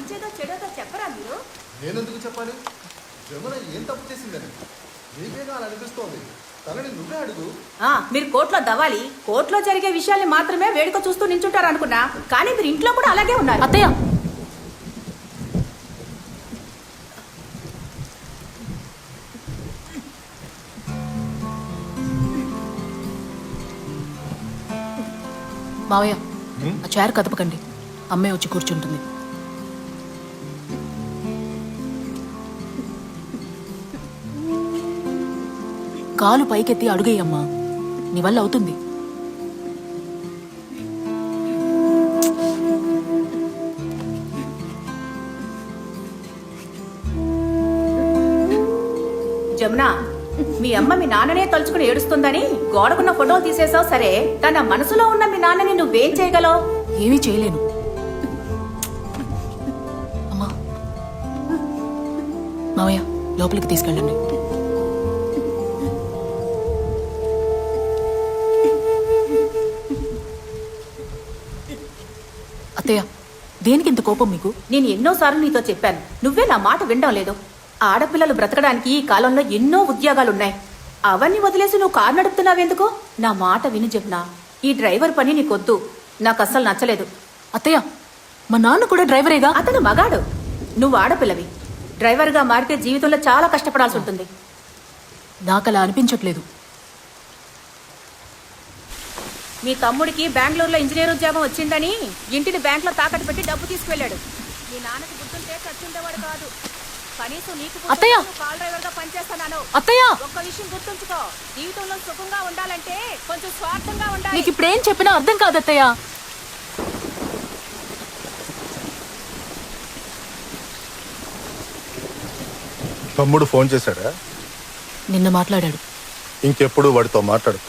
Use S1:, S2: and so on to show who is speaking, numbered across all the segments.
S1: మంచిదో చెడోదో చెప్పరా మీరు?
S2: నేనెందుకు చెప్పాలి? జమున ఏం తప్పు చేసిందని నీకేగా అలా అనిపిస్తోంది. తనని నువ్వే అడుగు.
S1: మీరు కోర్టులో దవాలి, కోర్టులో జరిగే విషయాల్ని మాత్రమే వేడుక చూస్తూ నించుంటారు అనుకున్నా, కానీ మీరు ఇంట్లో కూడా అలాగే ఉన్నారు.
S3: అత్తయ్య, మావయ్య ఆ చైర్ కదపకండి, అమ్మే వచ్చి కూర్చుంటుంది. కాలు పైకెత్తి అడుగేయమ్మా, నీ వల్ల అవుతుంది.
S1: జమున, మీ అమ్మ మీ నాన్ననే తలుచుకుని ఏడుస్తుందని గోడకున్న ఫోటోలు తీసేసావు సరే, తన మనసులో ఉన్న మీ నాన్నని నువ్వేం చేయగలవు?
S3: ఏమీ చేయలేను. అమ్మా, మావయ్య లోపలికి తీసుకెళ్ళండి. అత్తయ్య, దేనికి ఇంత కోపం మీకు?
S1: నేను ఎన్నోసార్లు నీతో చెప్పాను, నువ్వే నా మాట వినడం లేదు. ఆడపిల్లలు బ్రతకడానికి ఈ కాలంలో ఎన్నో ఉద్యోగాలున్నాయి, అవన్నీ వదిలేసి నువ్వు కారు నడుపుతున్నావెందుకు? నా మాట విను జమున, ఈ డ్రైవర్ పని నీకొద్దు, నాకు అస్సలు నచ్చలేదు.
S3: అత్తయ్య, మా నాన్న కూడా డ్రైవరేగా.
S1: అతను మగాడు, నువ్వు ఆడపిల్లవి. డ్రైవర్గా మారితే జీవితంలో చాలా కష్టపడాల్సి ఉంటుంది.
S3: నాకు అలా అనిపించట్లేదు.
S1: మీ తమ్ముడికి బెంగళూరులో ఇంజనీర్ ఉద్యోగం వచ్చిందని ఇంటిని బ్యాంకులో తాకట్టు పెట్టి డబ్బు తీసుకువెళ్ళాడు. మీ నాన్నకి గుర్తుంటే చచ్చుండేవాడు కాదు. కనీసం నీకు
S3: అత్తయ్య,
S1: కాల్ డ్రైవర్ గా పనిచేస్తున్నాను.
S3: అత్తయ్య,
S1: ఒక్క విషయం గుర్తుంచుకో, జీవితంలో సుఖంగా ఉండాలంటే కొంచెం స్వార్థంగా ఉండాలి.
S3: నీకు ఇప్పుడేం చెప్పినా అర్థం కాదు అత్తయ్య.
S2: తమ్ముడు ఫోన్ చేశాడా?
S3: నిన్న మాట్లాడాడు.
S2: ఇంకెప్పుడు వాడితో మాట్లాడు.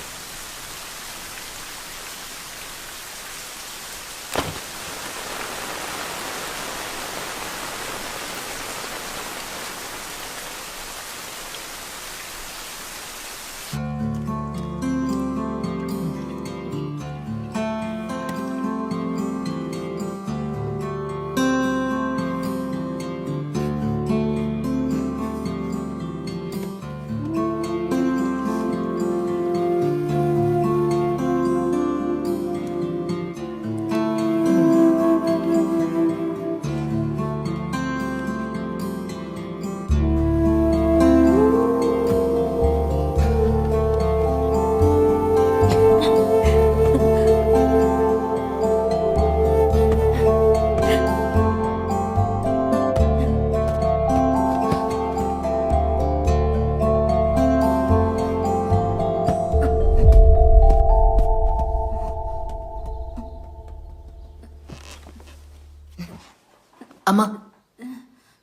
S3: అమ్మా,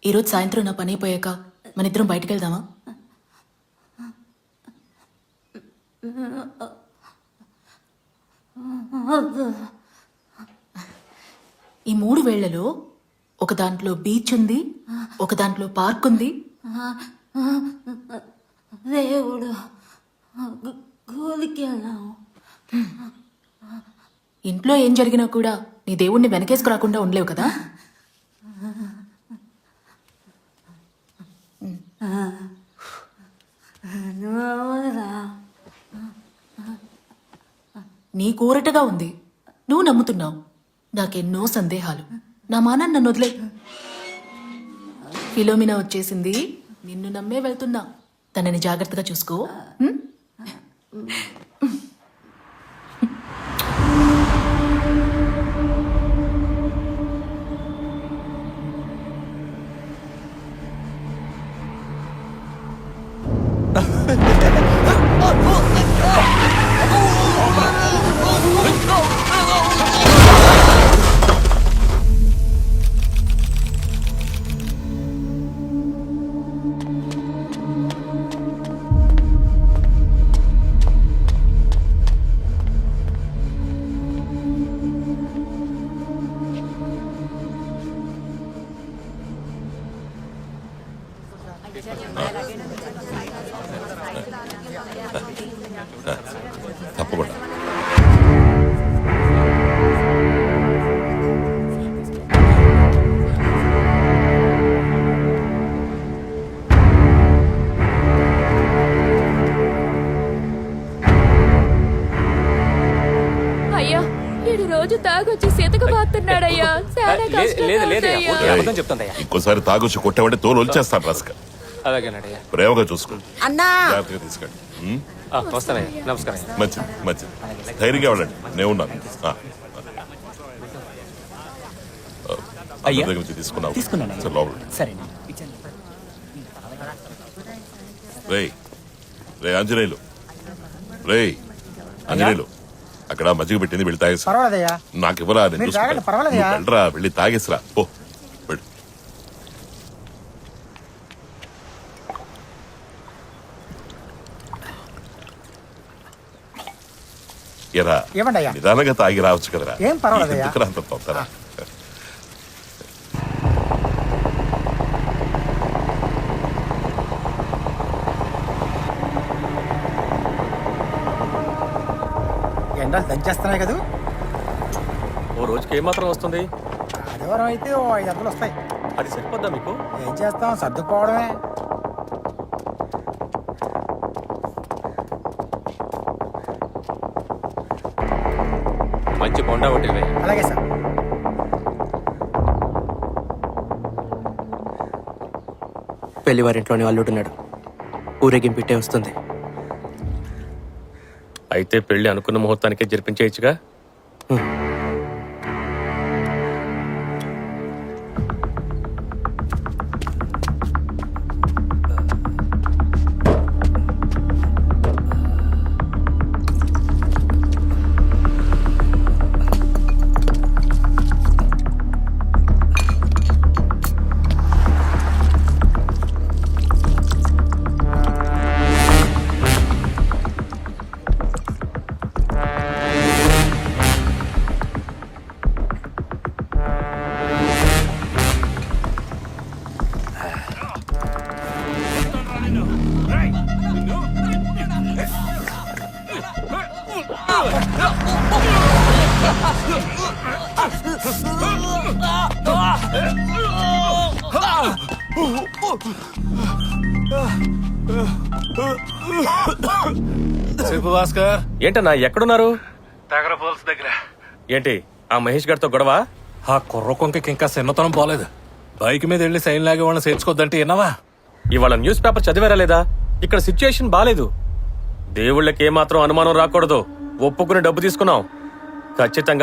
S3: ఈరోజు సాయంత్రం నా పని అయిపోయాక మన ఇద్దరం బయటకు వెళ్దామా? ఈ 3 వేళ్లలో ఒక దాంట్లో బీచ్ ఉంది, ఒక దాంట్లో పార్క్ ఉంది.
S4: దేవుడు కూలికి వెళ్ళాము.
S3: ఇంట్లో ఏం జరిగినా కూడా నీ దేవుణ్ణి వెనకేసుకు రాకుండా ఉండలేవు కదా. నీ కూరటగా ఉంది, నువ్వు నమ్ముతున్నావు. నాకెన్నో సందేహాలు. నా మానాన్ని నన్ను వదిలే. ఫిలోమినా వచ్చేసింది, నిన్ను నమ్మే వెళ్తున్నా. తనని జాగ్రత్తగా చూసుకో.
S5: తప్పకుండా.
S4: లేదు లేదయ్యా, ఊరికే
S5: ఏయ్,
S4: అబద్ధం చెప్తుందయ్యా.
S5: ఇంకోసారి తాగొచ్చి కొట్టామంటే తోలు వచ్చేస్తాను రాసుక.
S4: అలాగేనయ్యా.
S5: ప్రేమగా చూసుకో,
S6: అన్నా
S5: జాగ్రత్తగా తీసుకెళ్ళి.
S4: వస్తానయ్యా, నమస్కారం.
S5: మంచిది మంచిది, ధైర్యంగా వెళ్ళండి, నేను ఉన్నాను.
S4: అయ్యా.
S5: దగ్గర నుంచి తీసుకున్నావు.
S4: తీసుకున్నానయ్యా.
S5: సరే, లోపల.
S4: సరే.
S5: రేయ్ రే ఆంజనేయులు, రేయ్ ఆంజనేయులు, అక్కడ మజ్జిగ పెట్టింది, వెళ్ళి తాగేసి.
S7: పర్వాలేదయ్యా.
S5: నాకు ఇవ్వరా, నేను
S7: మీరు
S5: చూసుకుంటా.
S7: తాగండి, పర్వాలేదయ్యా.
S5: నువ్వు వెళ్ళరా, వెళ్ళి తాగేసిరా పో, వెళ్ళు. ఎరా,
S7: ఏమండి అయ్యా?
S5: నిదానంగా తాగి రావచ్చు కదరా.
S7: ఏం పర్వాలేదయ్యా.
S5: ఎందుకురా అంత తొందర?
S7: ఎండలు దంచేస్తున్నాయి కదా.
S4: ఓ రోజుకి ఏమాత్రం వస్తుంది?
S7: ఆదివారం అయితే ఓ 500 వస్తాయి.
S4: అది సరిపోద్దా మీకు?
S7: ఏం చేస్తాం, సర్దుకోవడమే.
S4: మంచి బొండా ఒకటి ఇవ్వండి.
S7: అలాగే సార్.
S8: పెళ్లి వారింట్లోనే అల్లుడున్నాడు. ఊరేగింపిట్టే వస్తుంది.
S4: అయితే పెళ్లి అనుకున్న ముహూర్తానికే జరిపించేయచ్చుగా.
S9: శిల్ప భాస్కర్,
S4: ఏంటన్నా ఎక్కడున్నారు?
S9: దగ్గర పోల్స్ దగ్గర.
S4: ఏంటి ఆ మహేష్ గారితో గొడవ?
S9: ఆ కుర్ర కొంకకి ఇంకా చిన్నతనం పోలేదు. బైక్ మీద వెళ్ళి సైన్ లాగే వాళ్ళని చేర్చుకోద్దంటే విన్నావా?
S4: ఇవాళ న్యూస్ పేపర్ చదివారా లేదా? ఇక్కడ సిచ్యుయేషన్ బాలేదు. దేవుళ్ళకి ఏమాత్రం అనుమానం రాకూడదు. ఒప్పుకుని డబ్బు తీసుకున్నాం. ఖచ్చితంగా